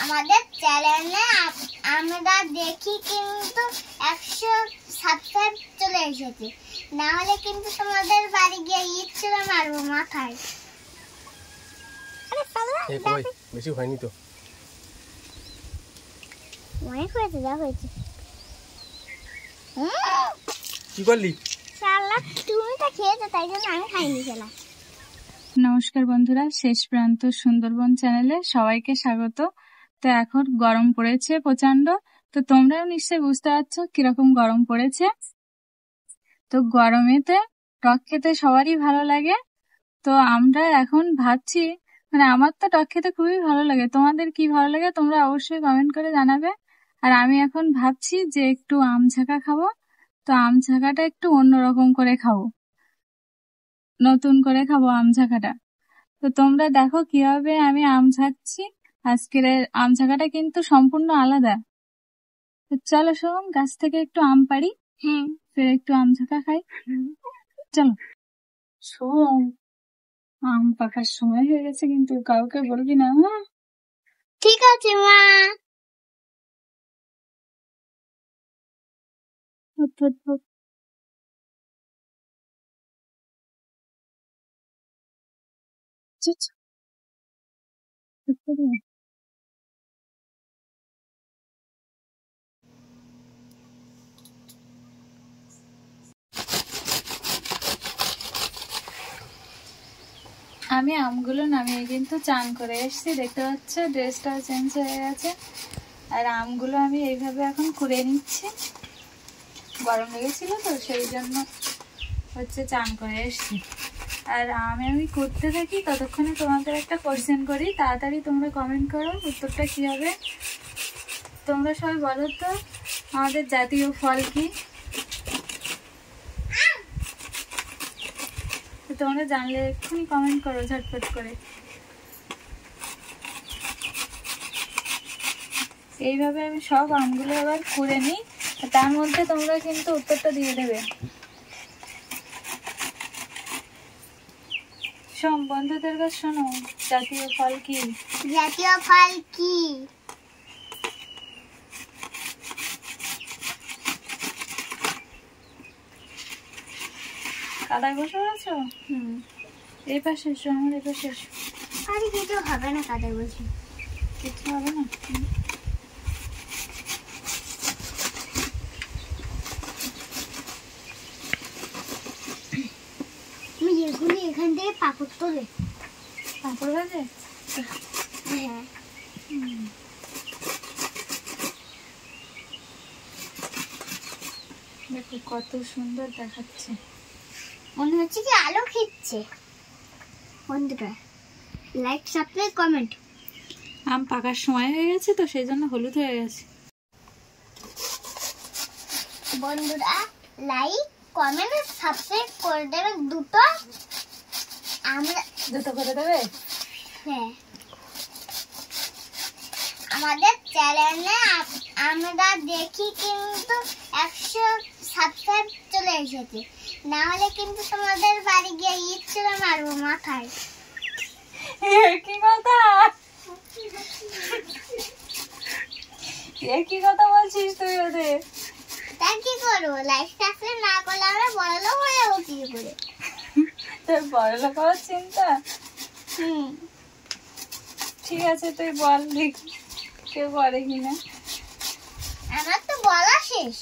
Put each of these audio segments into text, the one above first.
আমাদের চ্যানেলে আমরা দেখি কিন্তু 100 সাবস্ক্রাইব চলে এসেছে, না হলে কিন্তু তোমাদের বাড়ি গিয়ে ইচ্ছা মারবো মাথায়। বেশি হয়নি তো, অনেক হয়েছে, যা হয়েছে। কি করলি? শালা তুমি তো খেয়েছো, তাই জন্য আমি খাইনি। শালা নমস্কার বন্ধুরা, শেষ প্রান্ত সুন্দরবন চ্যানেলে সবাইকে স্বাগত। তো এখন গরম পড়েছে প্রচন্ড, তো তোমরাও নিশ্চয়ই বুঝতে পারছো কিরকম গরম পড়েছে। তো গরমেতে টক খেতে সবারই ভালো লাগে। তো আমরা এখন ভাবছি, মানে আমার তো টক খেতে খুবই ভালো লাগে, তোমাদের কি ভালো লাগে তোমরা অবশ্যই কমেন্ট করে জানাবে। আর আমি এখন ভাবছি যে একটু আম ঝাঁকা খাবো। তো আম ঝাঁকাটা একটু অন্যরকম করে খাবো, নতুন করে খাবো আম ঝাঁকাটা। তো তোমরা দেখো কিভাবে আমি আম ঝাঁকছি। আজকের আম ঝাঁকাটা কিন্তু সম্পূর্ণ আলাদা। তো চলো শোন, গাছ থেকে একটু আম পাড়ি, ফের একটু আম ঝাঁকা খাই। চলো শোন, আম পাকার সময় হয়ে গেছে, কিন্তু কাউকে বলবি না। ঠিক আছে মা। আমি আমগুলো নামিয়ে কিন্তু চান করে এসেছি, দেখতে পাচ্ছ ড্রেসটাও চেঞ্জ হয়ে গেছে। আর আমগুলো আমি এইভাবে এখন কুড়িয়ে নিচ্ছি, গরম লেগেছিল তো সেই জন্য হচ্ছে চান করে এসেছি। আর আমি করতে থাকি ততক্ষণে তোমাদের একটা কোশ্চেন করি, তাড়াতাড়ি তোমরা কমেন্ট করো উত্তরটা কি হবে। তোমরা সবাই বলো তো আমাদের জাতীয় ফল কি? তোমরা জানলে এক্ষুনি কমেন্ট করো ঝটপট করে। এইভাবে আমি সব আমগুলো এবার কুড়ে নিই, তার মধ্যে তোমরা কিন্তু উত্তরটা দিয়ে দেবে। শোন বন্ধুদের কাছে শোনো, জাতীয় ফল কি? জাতীয় ফল কি? কাদায় বসে আছো? এই পাশে এসো, আমার এই পাশে এসো। আরে কিছু হবে না, কাদায় বসে কিছু হবে না। তুমি যেগুলি এখান থেকে পাপড় তোলে, পাঁপড় ভাজে? হ্যাঁ। দেখো কত সুন্দর দেখাচ্ছে, মনে হচ্ছে কি আলো খিচ্ছে। বন্ধুরা লাইক, সাবস্ক্রাইব, কমেন্ট। আম পাকার সময় হয়ে গেছে তো সেই জন্য হলুদ হয়ে গেছে। বন্ধুরা লাইক, কমেন্ট, সাবস্ক্রাইব করে দেবে দুটো। আমরা দুটো করে দেবে? হ্যাঁ। আমাদের চ্যানেলে আমরা দেখি কিন্তু 100 সাবস্ক্রাইব চলে এসেছে, না হলে কিন্তু তোমাদের বাড়ি গিয়ে ইচ্ছা মারবো মাথায়। কি কথা, কি কথা বলছিস তুই ওদের? তা কি করবো, লাইক সাবস্ক্রাইব না করলে আমরা বড়লোক হয়ে যাবো কি করে? তোর বড়লোক হওয়ার চিন্তা? ঠিক আছে তুই বল দেখি কেউ করে কিনা। আমার তো বলা শেষ।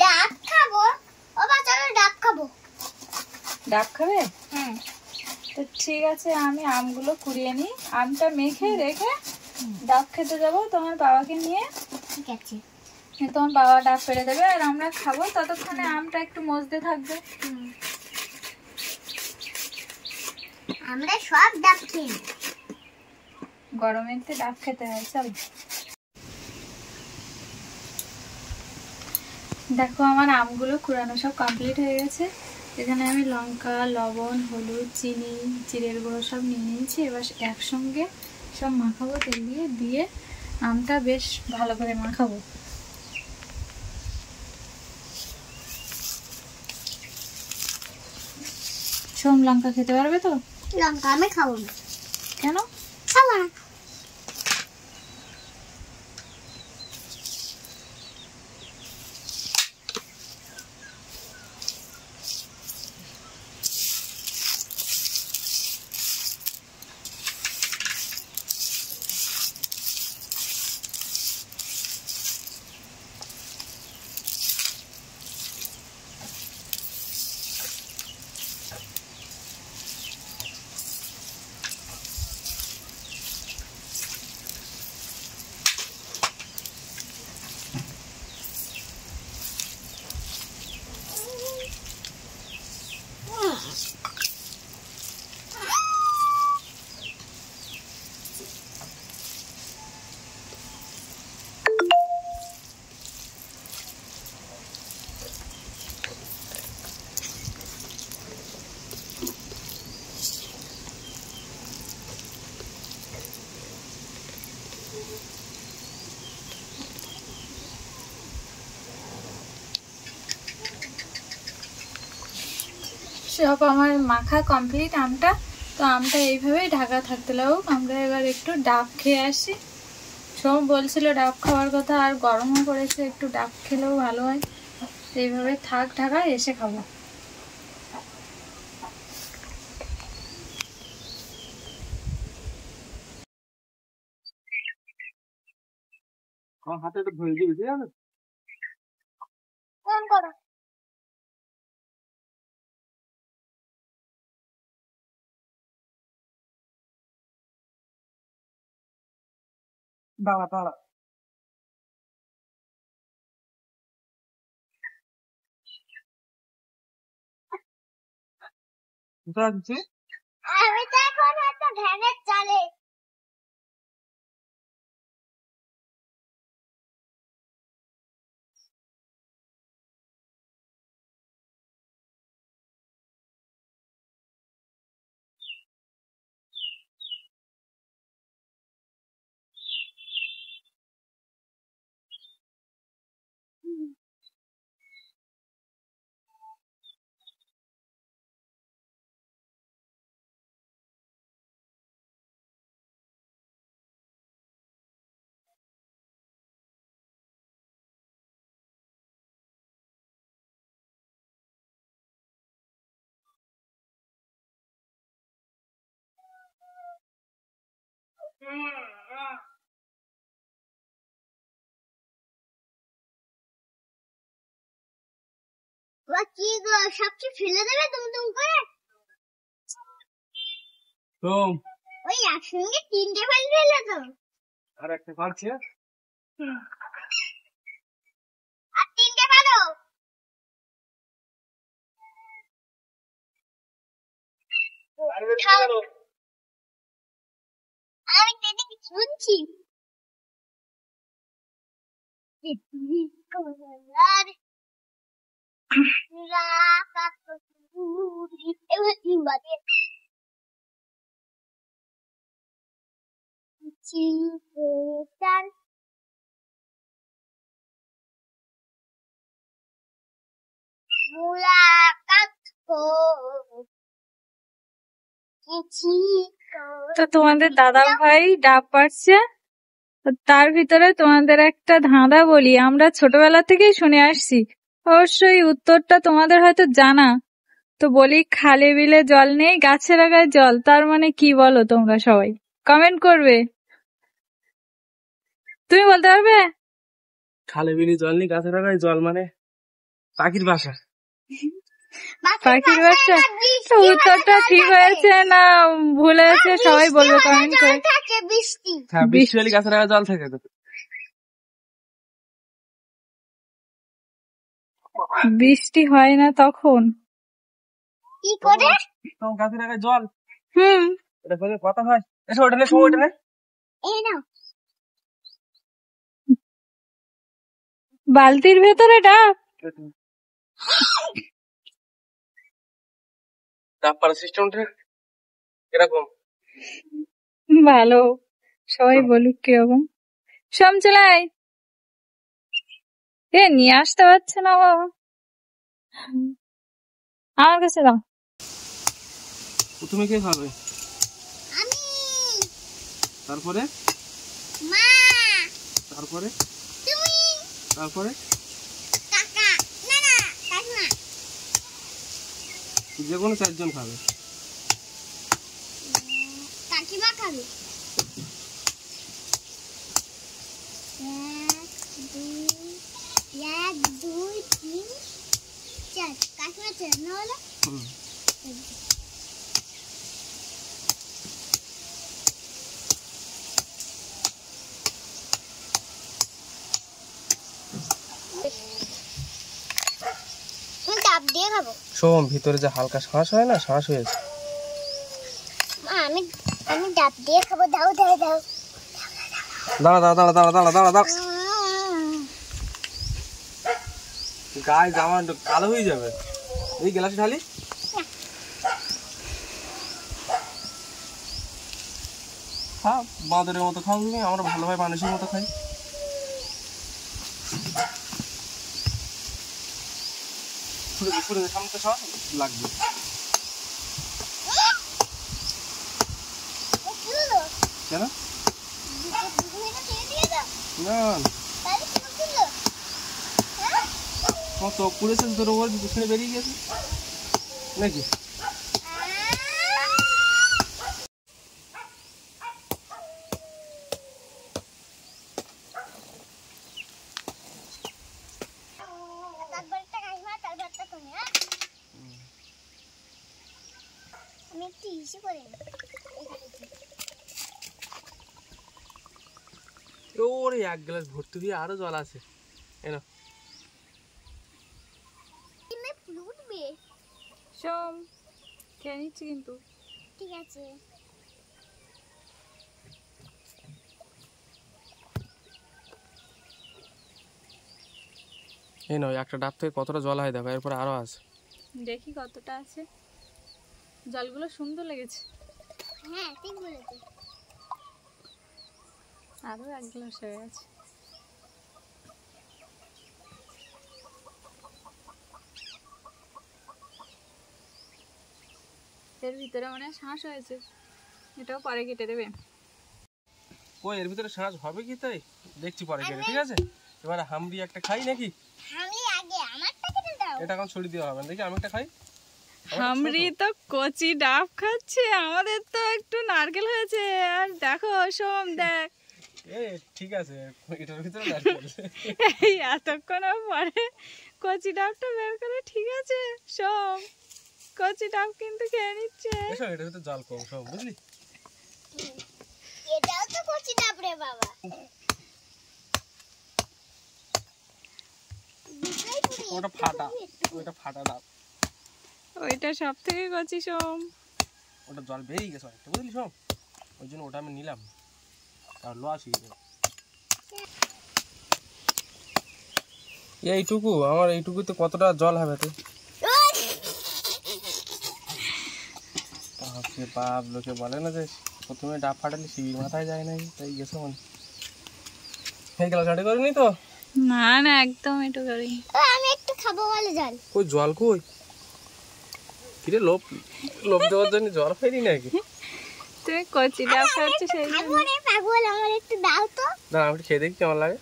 ডাব খাবো, ও বাচ্চারা ডাব খাবো। ডাব খাবে? হ্যাঁ। তো ঠিক আছে, আমি আমগুলো কুড়িয়ে নিই, আমটা মেখে রেখে ডাব খেতে যাবো তোমার বাবাকে নিয়ে। ঠিক আছে। তোমার বাবা ডাব পেড়ে দেবে আর আমরা খাবো, ততক্ষণে আমটা একটু মজতে থাকবে। আমরা সব ডাব খেয়ে গরমেতে ডাব খেতে হয়। চল দেখো আমার আমগুলো কুড়ানো সব কমপ্লিট হয়ে গেছে। এখানে আমি লঙ্কা, লবণ, হলুদ, চিনি, জিরের গুঁড়ো সব নিয়ে নিয়েছি। এবার একসঙ্গে সব মাখাবো তেল দিয়ে, দিয়ে আমটা বেশ ভালো করে মাখাবো। সোম লঙ্কা খেতে পারবে তো? লঙ্কা আমি খাবো না। কেন? খাবো না। সব আমার মাখা কমপ্লিট আমটা। তো আমটা এইভাবেই ঢাকা থাকতে লাগুক। আমরা এবার একটু ডাব খেয়ে আসি। সব বলছিল ডাব খাওয়ার কথা, আর গরমও পড়েছে, একটু ডাব খেলেও ভালো হয়। তো এইভাবে থাক ঢাকা, এসে খাবো। আমার হাতে একটু ধরে দিবি, ঠিক আছে? কোন করো? দাঁড়া দাঁড়া। কোথায় আছিস? আমি তো এখন হয়তো ভ্যানের চালে। কি গো, সবচেয়ে ফেলে দেবে তুমি করে? তো ওই একসঙ্গে তিনটে ফেলে তো। আর একটা পারছি। আর তিনটে ফেলো। আমি সেদিকে শুনছি। তো তোমাদের দাদা ভাই ডাব পাড়ছে। তার ভিতরে তোমাদের একটা ধাঁধা বলি, আমরা ছোটবেলা থেকেই শুনে আসছি, অবশ্যই উত্তরটা তোমাদের হয়তো জানা। তো বলি, খালে বিলে জল নেই, গাছের আগায় জল, তার মানে কি বলো? তোমরা সবাই কমেন্ট করবে। তুমি বলতে পারবে? খালে বিলি জল নেই, গাছের আগায় জল মানে পাখির বাসা। পাখির বাচ্চা। তো উত্তরটা ঠিক হয়েছে না ভুল হয়েছে সবাই বলবে কমেন্ট করে। হ্যাঁ, বৃষ্টি হলে গাছের আগায় জল থাকে। বৃষ্টি হয় না তখন কি করে? তখন গাছের আগায় জল। এটা বলে কথা হয়। এসো ওটা নে, ওটা নে। এই নাও। বালতির ভেতরে ডাব। ডাব পাড়ার সিস্টেমটা এরকম ভালো, সবাই বলুক কিরকম। সমচলাই এ নিয়ে আসতে পারছে না বাবা, আমার কাছে দাও। তুমি কে খাবে? আমি তারপরে মা, তারপরে তুমি, তারপরে কাকা, না না, কাকিমা। যে কোনো 4 জন খাবে। কাকিমা খাবে। 1 2 3 4 কাকিমা 4 না হলে হুম। আমি ডাব দিয়ে খাবো। সোম, ভিতরে যে হালকা শ্বাস হয় না, শ্বাস হয়েছে। মা, আমি ডাব দিয়ে খাবো। দাও দাও দাও। দাঁড়া দাঁড়া দাঁড়া দাঁড়া দাঁড়া দাঁড়া দাঁড়া, গায়ে জামা কালো হয়ে যাবে। এই গ্লাসে ঢালি। হ্যাঁ, বাঁদরের মতো খাও তুমি, আমরা ভালোভাবে মানুষের মতো খাই। ছুড়ে দে, সামনে তো সব লাগবে। কেন? না, তোমার চোখ পুড়েছে, তোর ওপর পিছনে বেরিয়ে গেছে নাকি? আমি একটু ইসি করে নিই। ওরে, 1 গ্লাস ভর্তি দিয়ে আরো জল আছে। এনো, তুমি ফুটবে। সোম, খেয়ে নিচ্ছি কিন্তু। ঠিক আছে। এই নয়, একটা ডাব থেকে কতটা জল হয় দেখো, এরপরে আরো আছে। দেখি কতটা আছে। জলগুলো সুন্দর লেগেছে। হ্যাঁ, ঠিক বলেছো। আরো 1 গ্লাস হয়ে গেছে। এর ভিতরে মানে শ্বাস হয়েছে, এটাও পরে কেটে দেবে। কই, এর ভিতরে শ্বাস হবে কি তাই দেখছি পরে কেটে, ঠিক আছে? এবারে হামড়ি একটা খাই নাকি? আমি আগে আমারটা কেটে দাও। এটা এখন ছড়িয়ে দেওয়া হবে না, দেখি আমি একটা খাই। হামরি তো কচি ডাব খাচ্ছে, আমাদের তো একটু নারকেল হয়েছে। আর দেখো সোম, দেখ এ ঠিক আছে, এটার ভিতরে নারকেল। এই এতক্ষণ পরে কচি ডাবটা বের করে, ঠিক আছে সোম, কচি ডাব কিন্তু খেয়ে নিচ্ছে। এসো, এটার ভিতরে জল কম সব, বুঝলি? এটাও তো কচি ডাব রে বাবা। ওটা ফাটা, ওটা ফাটা ডাব। ওইটা সব থেকে কচি সোম। ওটা জল বেরিয়ে গেছে অনেকটা, বুঝলি সব? ওই জন্য ওটা আমি নিলাম, আর লস হয়ে যাবে। এইটুকু, আমার এইটুকুতে কতটা জল হবে তো? বাপরে বাপ, লোকে বলে না যে প্রথমে ডাব ফাটালে শিবির মাথায় যায় নাই, তাই গেছে মনে। এই গেল, ছাড়ে করিনি তো? না না, একদম একটু করি। আমি একটু খাবো বলে জল। কই জল কই? কিরে, লোভ দেওয়ার জন্য জল খাইনি নাকি? তুমি কচি ডাব খাচ্ছ সেই জন্য। খাবো রে পাগল, আমার একটু দাও তো। না, আমি খেয়ে দেখি কেমন লাগে।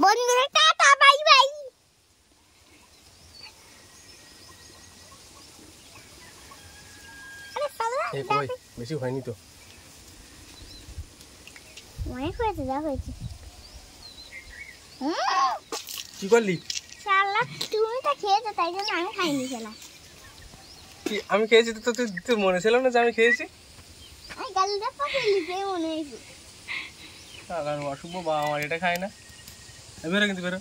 বন্ধুরা টাটা, বাই বাই। আরে সালা, এই কই, বেশি হয়নি তো? অনেক হয়েছে, যা হয়েছে। কি করলি? শালা, তুমি তো খেয়েছো, তাই জন্য আমি খাইনি। শালা, কি আমি খেয়েছি তো? তোর মনে ছিল না যে আমি খেয়েছি? আমি গালটা পাকিয়ে লিখে মনে হয়েছে। আর অশুভ বাবা আমার এটা খায় না। বেরো কিন্তু, বেরো।